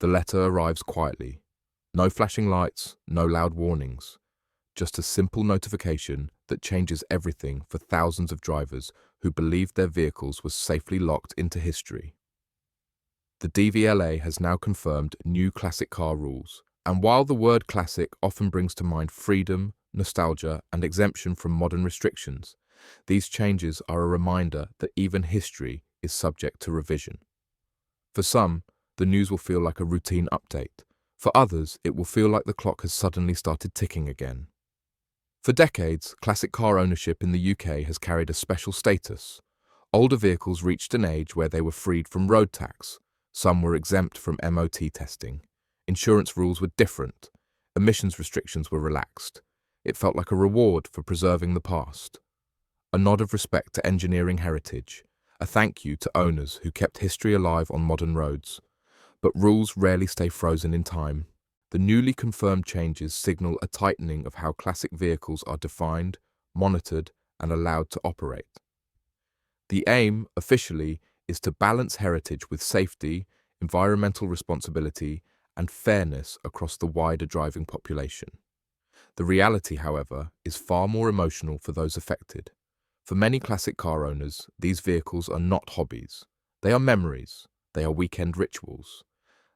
The letter arrives quietly. No flashing lights, no loud warnings. Just a simple notification that changes everything for thousands of drivers who believed their vehicles were safely locked into history. The DVLA has now confirmed new classic car rules, and while the word classic often brings to mind freedom, nostalgia, and exemption from modern restrictions, these changes are a reminder that even history is subject to revision. For some, the news will feel like a routine update. For others, it will feel like the clock has suddenly started ticking again. For decades, classic car ownership in the UK has carried a special status. Older vehicles reached an age where they were freed from road tax. Some were exempt from MOT testing. Insurance rules were different. Emissions restrictions were relaxed. It felt like a reward for preserving the past. A nod of respect to engineering heritage. A thank you to owners who kept history alive on modern roads. But rules rarely stay frozen in time. The newly confirmed changes signal a tightening of how classic vehicles are defined, monitored, and allowed to operate. The aim, officially, is to balance heritage with safety, environmental responsibility, and fairness across the wider driving population. The reality, however, is far more emotional for those affected. For many classic car owners, these vehicles are not hobbies. They are memories. They are weekend rituals.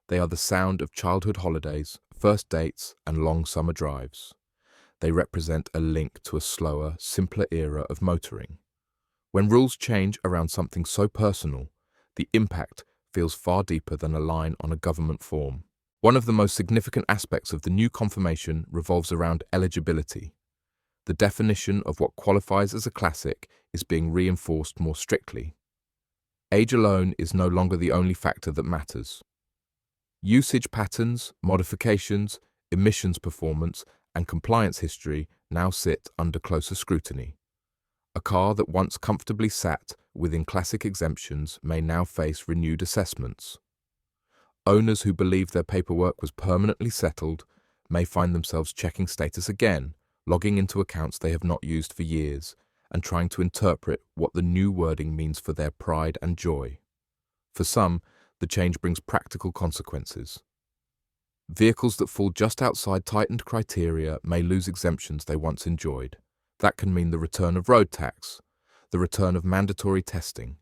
They are the sound of childhood holidays, first dates, and long summer drives. They represent a link to a slower, simpler era of motoring. When rules change around something so personal, the impact feels far deeper than a line on a government form. One of the most significant aspects of the new confirmation revolves around eligibility. The definition of what qualifies as a classic is being reinforced more strictly. Age alone is no longer the only factor that matters. Usage patterns, modifications, emissions performance, and compliance history now sit under closer scrutiny. A car that once comfortably sat within classic exemptions may now face renewed assessments. Owners who believed their paperwork was permanently settled may find themselves checking status again, logging into accounts they have not used for years, and trying to interpret what the new wording means for their pride and joy. For some, the change brings practical consequences. Vehicles that fall just outside tightened criteria may lose exemptions they once enjoyed. That can mean the return of road tax, the return of mandatory testing,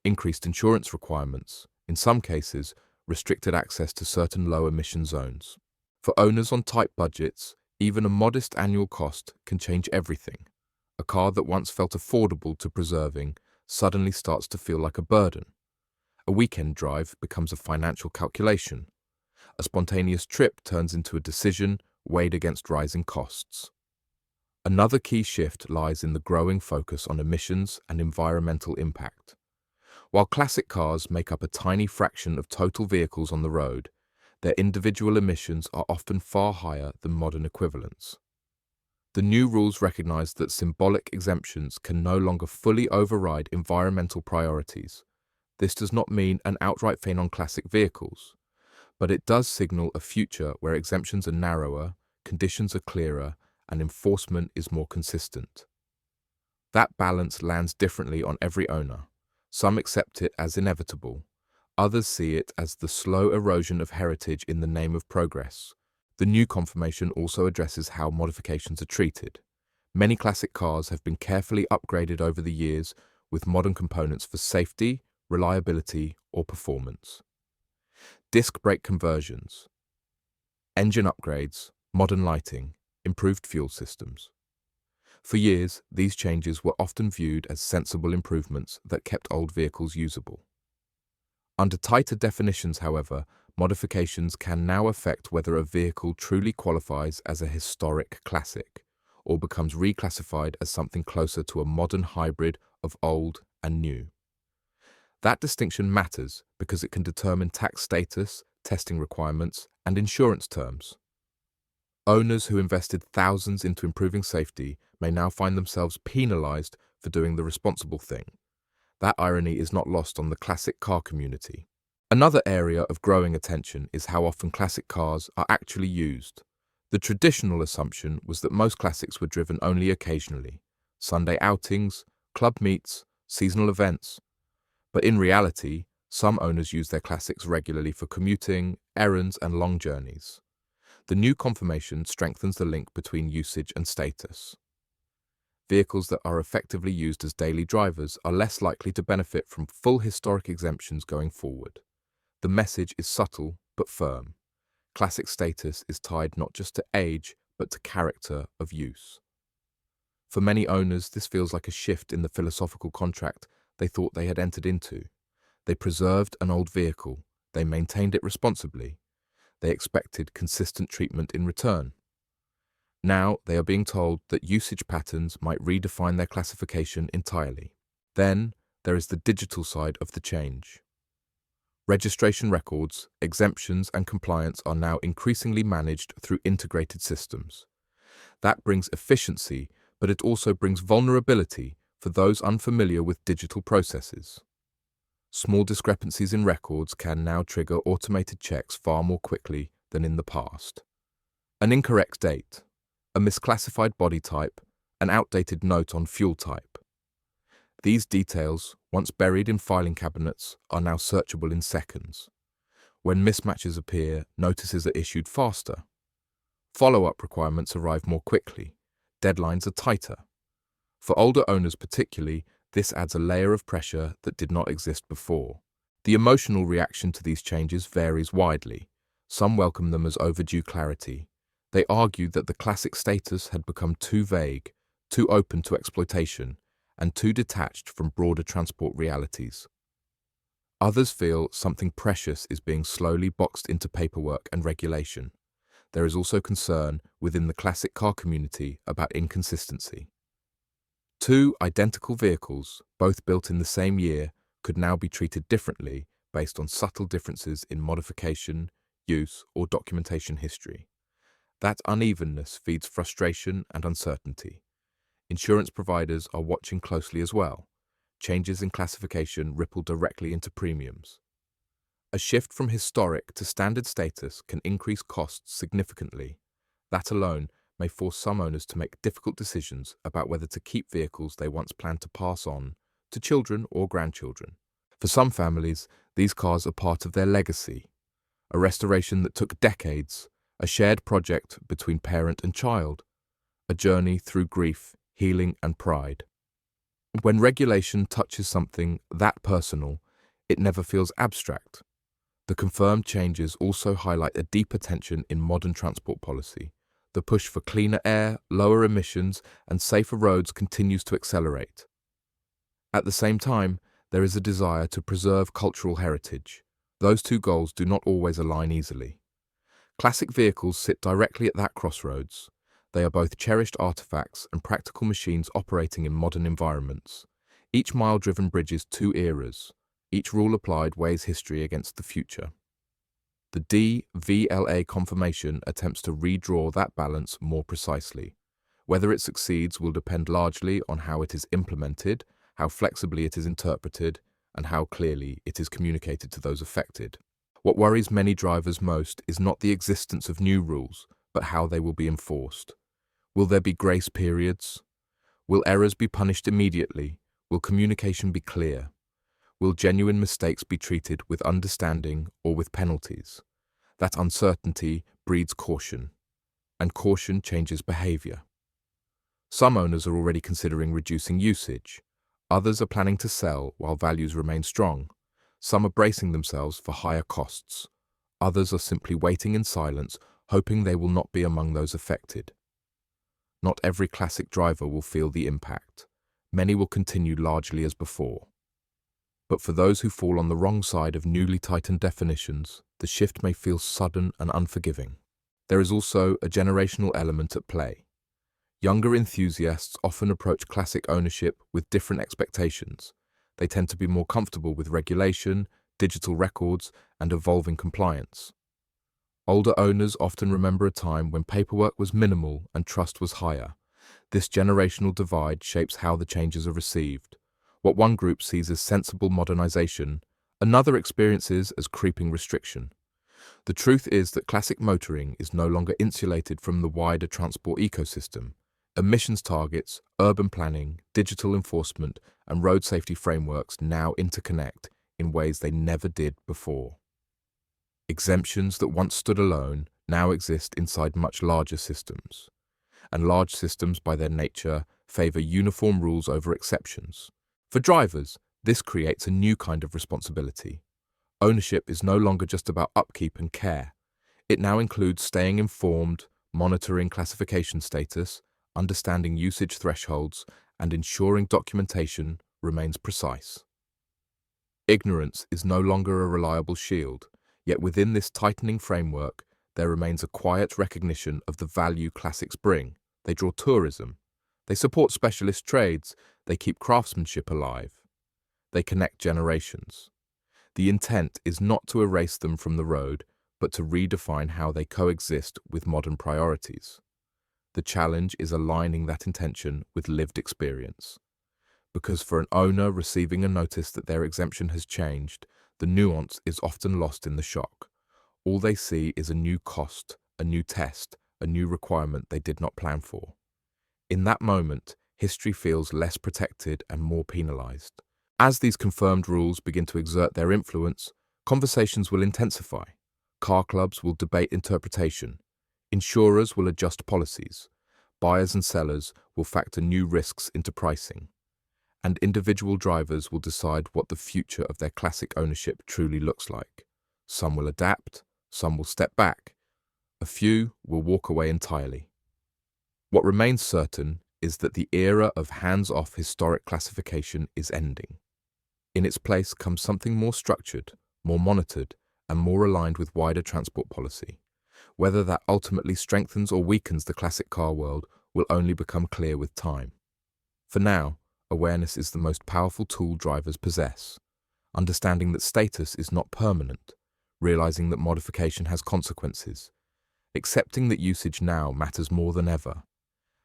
increased insurance requirements, in some cases, restricted access to certain low-emission zones. For owners on tight budgets, even a modest annual cost can change everything. A car that once felt affordable to preserving suddenly starts to feel like a burden. A weekend drive becomes a financial calculation. A spontaneous trip turns into a decision weighed against rising costs. Another key shift lies in the growing focus on emissions and environmental impact. While classic cars make up a tiny fraction of total vehicles on the road, their individual emissions are often far higher than modern equivalents. The new rules recognize that symbolic exemptions can no longer fully override environmental priorities. This does not mean an outright ban on classic vehicles, but it does signal a future where exemptions are narrower, conditions are clearer, and enforcement is more consistent. That balance lands differently on every owner. Some accept it as inevitable. Others see it as the slow erosion of heritage in the name of progress. The new confirmation also addresses how modifications are treated. Many classic cars have been carefully upgraded over the years with modern components for safety, reliability, or performance. Disc brake conversions, engine upgrades, modern lighting, improved fuel systems. For years, these changes were often viewed as sensible improvements that kept old vehicles usable. Under tighter definitions, however, modifications can now affect whether a vehicle truly qualifies as a historic classic or becomes reclassified as something closer to a modern hybrid of old and new. That distinction matters because it can determine tax status, testing requirements, and insurance terms. Owners who invested thousands into improving safety may now find themselves penalized for doing the responsible thing. That irony is not lost on the classic car community. Another area of growing attention is how often classic cars are actually used. The traditional assumption was that most classics were driven only occasionally, Sunday outings, club meets, seasonal events. But in reality, Some owners use their classics regularly for commuting, errands, and long journeys. The new confirmation strengthens the link between usage and status. Vehicles that are effectively used as daily drivers are less likely to benefit from full historic exemptions going forward. The message is subtle but firm. Classic status is tied not just to age, but to character of use. For many owners, this feels like a shift in the philosophical contract they thought they had entered into. They preserved an old vehicle, they maintained it responsibly, they expected consistent treatment in return. Now they are being told that usage patterns might redefine their classification entirely. Then there is the digital side of the change. Registration records, exemptions, and compliance are now increasingly managed through integrated systems. That brings efficiency, but it also brings vulnerability for those unfamiliar with digital processes. Small discrepancies in records can now trigger automated checks far more quickly than in the past. An incorrect date, a misclassified body type, an outdated note on fuel type. These details, once buried in filing cabinets, are now searchable in seconds. When mismatches appear, notices are issued faster. Follow-up requirements arrive more quickly. Deadlines are tighter. For older owners particularly, this adds a layer of pressure that did not exist before. The emotional reaction to these changes varies widely. Some welcome them as overdue clarity. They argue that the classic status had become too vague, too open to exploitation, and too detached from broader transport realities. Others feel something precious is being slowly boxed into paperwork and regulation. There is also concern within the classic car community about inconsistency. Two identical vehicles, both built in the same year, could now be treated differently based on subtle differences in modification, use, or documentation history. That unevenness feeds frustration and uncertainty. Insurance providers are watching closely as well. Changes in classification ripple directly into premiums. A shift from historic to standard status can increase costs significantly. That alone may force some owners to make difficult decisions about whether to keep vehicles they once planned to pass on to children or grandchildren. For some families, these cars are part of their legacy, a restoration that took decades, a shared project between parent and child, a journey through grief, healing, and pride. When regulation touches something that personal, it never feels abstract. The confirmed changes also highlight a deeper tension in modern transport policy. The push for cleaner air, lower emissions, and safer roads continues to accelerate. At the same time, there is a desire to preserve cultural heritage. Those two goals do not always align easily. Classic vehicles sit directly at that crossroads. They are both cherished artifacts and practical machines operating in modern environments. Each mile driven bridges two eras. Each rule applied weighs history against the future. The DVLA confirmation attempts to redraw that balance more precisely. Whether it succeeds will depend largely on how it is implemented, how flexibly it is interpreted, and how clearly it is communicated to those affected. What worries many drivers most is not the existence of new rules, but how they will be enforced. Will there be grace periods? Will errors be punished immediately? Will communication be clear? Will genuine mistakes be treated with understanding or with penalties? That uncertainty breeds caution, and caution changes behavior. Some owners are already considering reducing usage. Others are planning to sell while values remain strong. Some are bracing themselves for higher costs. Others are simply waiting in silence, hoping they will not be among those affected. Not every classic driver will feel the impact. Many will continue largely as before. But for those who fall on the wrong side of newly tightened definitions, the shift may feel sudden and unforgiving. There is also a generational element at play. Younger enthusiasts often approach classic ownership with different expectations. They tend to be more comfortable with regulation, digital records, and evolving compliance. Older owners often remember a time when paperwork was minimal and trust was higher. This generational divide shapes how the changes are received. What one group sees as sensible modernization, another experiences as creeping restriction. The truth is that classic motoring is no longer insulated from the wider transport ecosystem. Emissions targets, urban planning, digital enforcement, and road safety frameworks now interconnect in ways they never did before. Exemptions that once stood alone now exist inside much larger systems, and large systems by their nature favor uniform rules over exceptions. For drivers, this creates a new kind of responsibility. Ownership is no longer just about upkeep and care. It now includes staying informed, monitoring classification status, understanding usage thresholds, and ensuring documentation remains precise. Ignorance is no longer a reliable shield, yet within this tightening framework, there remains a quiet recognition of the value classics bring. They draw tourism. They support specialist trades. They keep craftsmanship alive. They connect generations. The intent is not to erase them from the road, but to redefine how they coexist with modern priorities. The challenge is aligning that intention with lived experience. Because for an owner receiving a notice that their exemption has changed, the nuance is often lost in the shock. All they see is a new cost, a new test, a new requirement they did not plan for. In that moment, history feels less protected and more penalized. As these confirmed rules begin to exert their influence, conversations will intensify. Car clubs will debate interpretation. Insurers will adjust policies. Buyers and sellers will factor new risks into pricing. And individual drivers will decide what the future of their classic ownership truly looks like. Some will adapt, some will step back. A few will walk away entirely. What remains certain is that the era of hands-off historic classification is ending. In its place comes something more structured, more monitored, and more aligned with wider transport policy. Whether that ultimately strengthens or weakens the classic car world will only become clear with time. For now, awareness is the most powerful tool drivers possess. Understanding that status is not permanent, realizing that modification has consequences, accepting that usage now matters more than ever,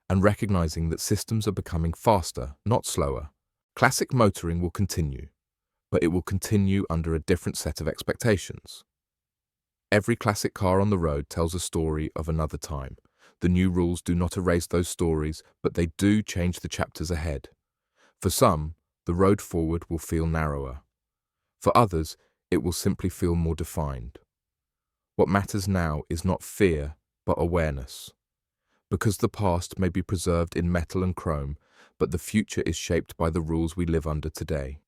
and recognizing that systems are becoming faster, not slower. Classic motoring will continue, but it will continue under a different set of expectations. Every classic car on the road tells a story of another time. The new rules do not erase those stories, but they do change the chapters ahead. For some, the road forward will feel narrower. For others, it will simply feel more defined. What matters now is not fear, but awareness. Because the past may be preserved in metal and chrome, but the future is shaped by the rules we live under today.